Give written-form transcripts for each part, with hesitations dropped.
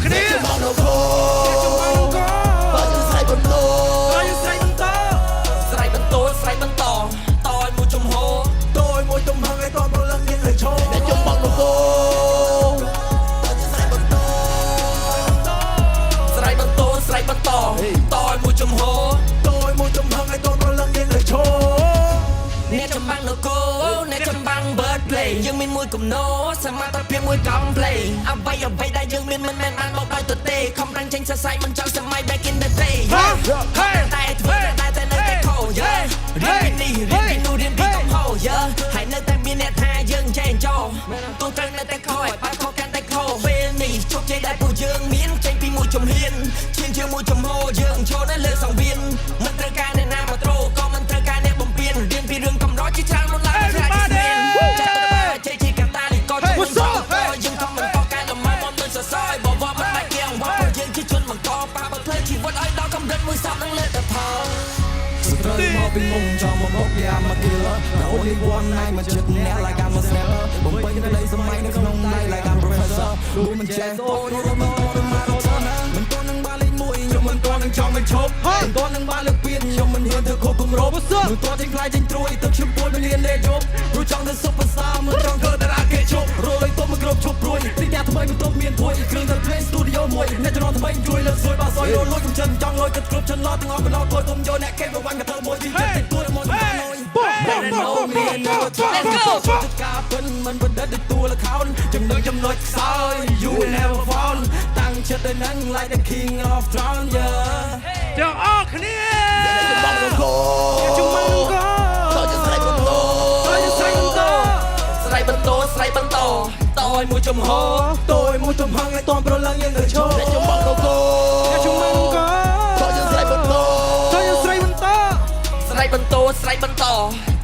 គ្នាមកនៅខោបើយើងស្រ័យបន្ទោស្រ័យបន្តស្រ័យបន្តស្រ័យបន្តតឲ្យមួយចំហតឲ្យមួយទំហឹងឲ្យតប្រលឹងយើងលើឈោតែជុំមកនៅខោបើយើងស្រ័យបន្តស្រ័យបន្តស្រ័យបន្តតឲ្យមួយចំហតឲ្យមួយទំហឹងឲ្យតប្រលឹងយើងលើឈោអ្នកចំបាំងនគរអ្នកចំបាំង birthday យើងមានមួយគំនោសមត្ថភាពមួយកំ play អ្វីដែលយើងមានមិនមែនបានមកដោយទទេខំប្រឹងចេញសរសៃមិនចង់សម័យ back in the day តែធ្វើតែនៅតែខោយើរៀនពីនេះរៀនពីនោះរៀនពីកំហុសយើហើយនៅតែមានអ្នកថាយើងចេះចោទោះត្រូវនៅតែខោឲ្យបើខោកាន់តែខោពេលនេះជោគជ័យដែលពួកយើងមានចេញពីមួយជំហានឈានជាមួយចំហយើងចូលនៅលើសង្វៀនមិនត្រូវការអ្នកណាមកត្រូក៏មិនត្រូវការអ្នកបំពេញរៀនពីរឿងកំរជាច្រើនមុនឡើងខ្លាចស្មានចេះជាកាតាលីក៏ជួយយើងក៏មិនក៏កែលំមកដូចសរសើរបើវត្តមិនបាច់គេអង្វរព្រោះយើងជាជនបង្កប៉ះបើផ្លេចជីវិតឲ្យដល់កម្រិតមួយសពនឹងលើកតែផលស្ទើរមកពីមុំចង់មកមុខយ៉ាមកគិល The only one night មកចិត្តអ្នក like I'm a snapper បំពេញនៅនៃសម័យនៅក្នុងដៃ like I'm professor ដូចមិនចេះអូនរត់មកទៅមករត់ណាមិនទាន់នឹងបានលេងមួយខ្ញុំមិនទាន់នឹងចង់មិនឈប់មិនទាន់នឹងបានលើកពៀនខ្ញុំមិនហ៊ានធ្វើខុសគម្រប់មិនទាន់ចេញខ្លាយចេញត្រួយទឹកខ្ញុំពួលមិនលៀនលេជប់ព្រោះចង់ទៅសុបភាសាមិនចង់ធ្វើតារាគេជប់រលុយទុំមិនគ្រប់ជប់ព្រួយទីយ៉ាថ្មីមិនទប់មានធួយគ្រឿងទៅ play studio មួយអ្នកចំណងថ្មីជួយលើកសួយបាសយលលួយខ្ញុំចិនចង់លុយគិតគ្រប់ចិនឡោទាំងអស់បណ្ដោះគួយទុំយកអ្នកគេមកវាញ់កធ្វើមួយវិញចិត្តទួយមកទៅលុយមាននៅការពិនមិនបដិទ្ធដូចតួលខោនចំណុចខ្សោយ you will never fall តាំងចិត្តទៅនឹង like the king of throne yeah ទាំងអស់គ្នាមកនៅគោជុំមកនៅគោតើស្រ័យបន្តស្រ័យបន្តស្រ័យបន្តតឲ្យមួយចំហតឲ្យមួយទំហឹងឲ្យតប្រលឹងយើងទៅឈរជុំមកនៅគោជុំមកនៅគោតើស្រ័យបន្តស្រ័យបន្តស្រ័យបន្តស្រ័យបន្ត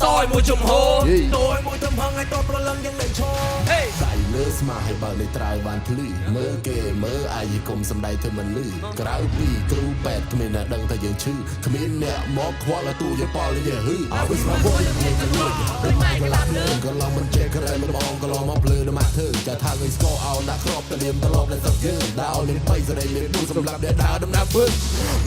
តឲ្យមួយចំហតឲ្យមួយទំហឹងឲ្យតប្រលឹងយើងទៅឈរដៃលើស្មាឲ្យបើលេត្រាវបានភ្លឺមើលគេមើលអាយគុំសំដីធ្វើមិនលឺក្រៅពីគ្រូពេទ្យគ្មានអ្នកដឹងថាយើងឈឺគ្មានអ្នកមកខ្វល់ឲ្យទូយប៉លយើងហឺអវិស្មាវយយើងទៅលួចដូចម៉ែក្លាប់លើក៏ឡងមិនចេះក្រែលបងក៏ឡងមកភ្លឺដល់មកធ្វើចាថាឲ្យស្គាល់ឲ្យដាក់គ្របទៅលៀមត្រឡប់ដល់សឹកយើងដើរលេងបៃសេរីលេងទូសម្រាប់អ្នកដើរដំណើរពើ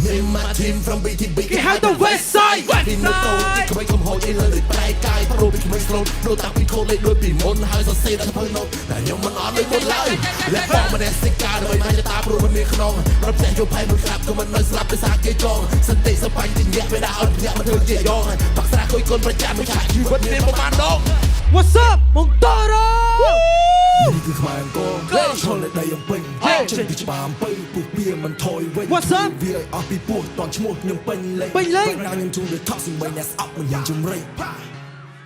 មានមក team from BTB គេហៅទៅ West Side ពីនៅតូចក្បៃកំហុសអីលើដូចប្រែកាយប្រូពីក្បៃស្លូតដូចតាំងពីខូនលេខដូចពីមុនហើយសរសេរដល់ធ្វើណូតតែខ្ញុំមិនអត់ដូចមុនឡើយและបងមិនដែលសិកាដើម្បីមកតាព្រោះមិនមានខ្នងរត់ផ្ទះចូលផៃមួយក្រាបក៏មិននៅស្លាប់ដោយសារគេចងសន្តិសបាញ់ទីញាក់វាដាក់អត់ញាក់មកធ្វើជាយ៉ងបាក់ស្រាខុយគុនប្រចាំមួយឆាកជីវិតមានប្រមាណដង What's up ម៉ុងតរ៉ានេះគឺខ្មែរអង្គរឈលនៅដីអំពេញចេញពីច្បារអំពើពុះវាមិនថយវិញវាឲ្យអស់ពីពោះតន់ឈ្មោះខ្ញុំពេញលេងខ្ញុំជូនទៅថក់សំបីអ្នកស្អប់មិនយ៉ាងជំរៃ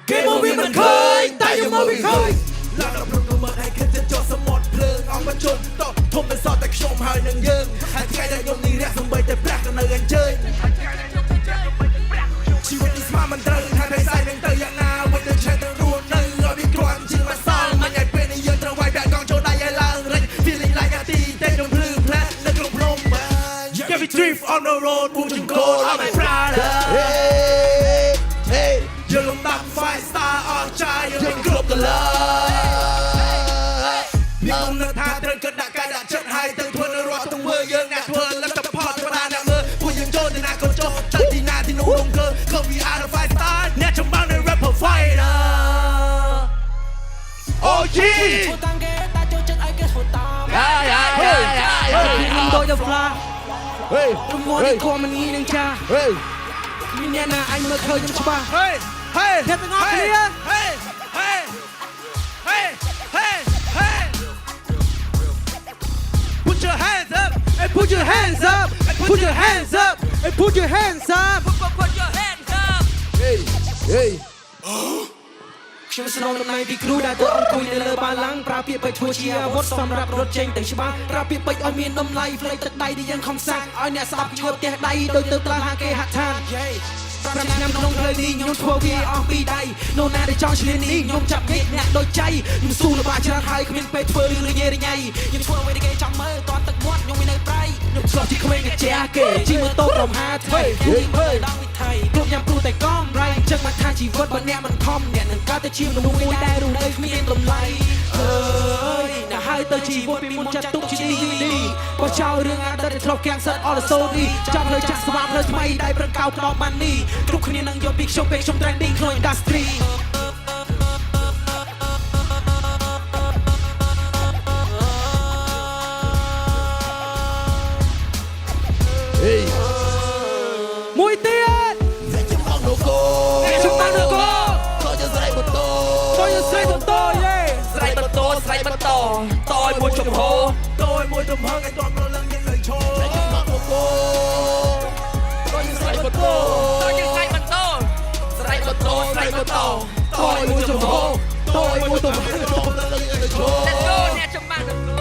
គេមកវាមិនឃើញតែខ្ញុំមកវាឃើញឡើងដល់ព្រឹកទៅមកឲ្យគិតទៅចោះសមុទ្រភ្លើងអស់មកជុំតធំតែសតតែខ្ញុំហើយនឹងយើងហើយថ្ងៃដែលខ្ញុំនេះរះសំបីតែប្រាក់ក៏នៅអញ្ជើញជីវិតនេះស្មានមិនត្រូវថាពេលស្អែកនឹងទៅយ៉ាងណាវិញទៅឆេះទៅរួននៅឲ្យវាគ្រាន់ជាងមកសល់មិនឲ្យពេលនេះយើងត្រូវវាយបាក់កងចូលដៃឲ្យឡើងរិច feeling like a tea តែខ្ញុំភ្លឺផ្លែនៅក្នុងភ្នំ Get me drift on the road ពូជង្គោល I'm a brother Hey យើងលំដាប់ five star អស់ចាយយើងគ្រប់កន្លែងខ្ញុំនឹកថាត្រូវគិតដាក់កាយដាក់ចិត្តហើយទៅធ្វើនៅរាល់ទង្វើយើងអ្នកធ្វើលទ្ធផលធម្មតាអ្នកមើលពួកយើងចូលទីណាក៏ចូលទៅទីណាទីនោះរំកើក៏វា out of five star អ្នកចំបាំងនៅ rapper fighter OG តាំងគេតាចូលចិត្តឲ្យគេហូតតាមខ្ញុំដូចទៅ fly ហេរមួនេះគួរមិនងាយនឹងចាហេមានអ្នកណាអញមើលឃើញខ្ញុំច្បាស់ហេអ្នកទាំងអស់គ្នាហេ Put your hands up and put your hands up and put your hands up and put your hands up put your hands up hey ខ្ញុំស្នងដំណៃពីគ្រូដែលទៅអង្គុយនៅលើបាឡាំងប្រើពាក្យបិទឈ្មោះជាអាវុធសម្រាប់រត់ចេញទៅច្បាស់ប្រើពាក្យបិទឲ្យមានតម្លៃផ្លេចទឹកដៃដែលយើងខំសាក់ឲ្យអ្នកស្ដាប់ឈ្មោះផ្ទះដៃដូចទៅត្រាហាគេហាក់ឋាន5ឆ្នាំក្នុងផ្លូវនេះខ្ញុំធ្វើវាអស់ពីដៃនោះណាដែលចង់ឆ្លៀននេះខ្ញុំចាប់ញិចអ្នកដូចចៃខ្ញុំស៊ូលំបាកច្រើនហើយគ្មានពេលធ្វើរឿងរញ៉េរញ៉ៃខ្ញុំធ្វើអ្វីដែលគេចង់មើលតន់ទឹកមាត់ខ្ញុំមាននៅប្រៃខ្ញុំឆ្លប់ជាក្មេងកាជះគេជីម៉ូតូក្រុមហាធ្វើខ្ញុំមើលដល់វិថីគ្រប់ញ៉ាំព្រោះតែកំរៃចឹងមកថាជីវិតបើអ្នកមិនខំអ្នកនឹងកើតទៅជាមនុស្សមួយដែលរស់នៅគ្មានតម្លៃអើយណា ហើយទៅជីវិតពីមុនចាត់ទុកជាDVD បើចោលរឿងអាដែលធ្លាប់កាំងសិតអរសូឌីចាប់លើចាក់ស្វាប់លើថ្មីដៃប្រឹងកោផ្ដោតបាននេះគ្រប់គ្នានឹងយកពីខ្ញុំពេលខ្ញុំ trending ក្នុង industryមួយទៀត អ្នកចំបងនោះគោ ខ្ញុំបានទៅកោ ចូលជាស្រ័យបន្ទោ ចូលយកស្រ័យបន្ទោយេ ស្រ័យបន្ទោស្រ័យបន្តតយមួយចំហតយមួយចំហឲ្យតនឡើងយ៉ាងលើឈរអ្នកចំបងនោះគោចូលជាស្រ័យបន្ទោចូលជាស្រ័យបន្តស្រ័យបន្ទោស្រ័យបន្តតយមួយចំហតយមួយចំហឲ្យតនឡើងយ៉ាងលើឈរ Let's go អ្នកចំបងនោះគោ